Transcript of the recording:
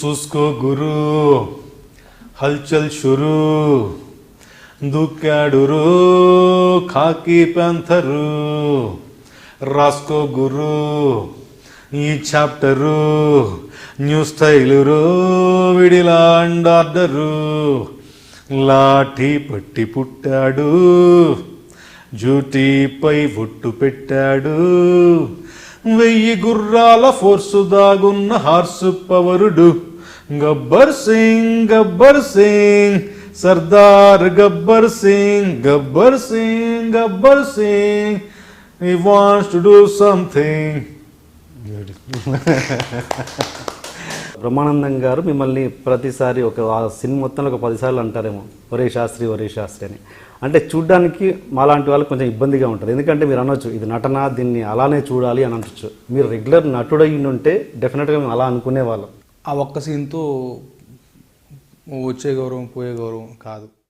చూసుకో గురు హల్చల్ షురు దూకాడు రో ఖాకీ ప్యాంథరు రాసుకో గురు ఈ చాప్టరు న్యూ స్టైలు రో విడిలా అండ్ ఆర్డరు లాఠీ పట్టి పుట్టాడు డ్యూటీపై ఒట్టు పెట్టాడు 1000 గుర్రాల ఫోర్సు దాగున్న హార్సు పవరుడు Gabbar Singh Sardar Gabbar Singh he wants to do something. Brahmanandam గారు మిమ్మల్ని ప్రతిసారి ఆ సినిమా మొత్తంలో ఒక 10 సార్లు అంటారేమో ఒరే శాస్త్రి అని. అంటే చూడ్డానికి మాలాంటి వాళ్ళకి కొంచెం ఇబ్బందిగా ఉంటుంది. ఎందుకంటే మీరు అనొచ్చు ఇది నటన, దీన్ని అలానే చూడాలి అని అనొచ్చు. మీరు రెగ్యులర్ నటుడై ఉంటే డెఫినెట్గా మేము అలా అనుకునేవాళ్ళం. ఆ ఒక్క సీన్తో వచ్చే గౌరవం పోయే గౌరవం కాదు.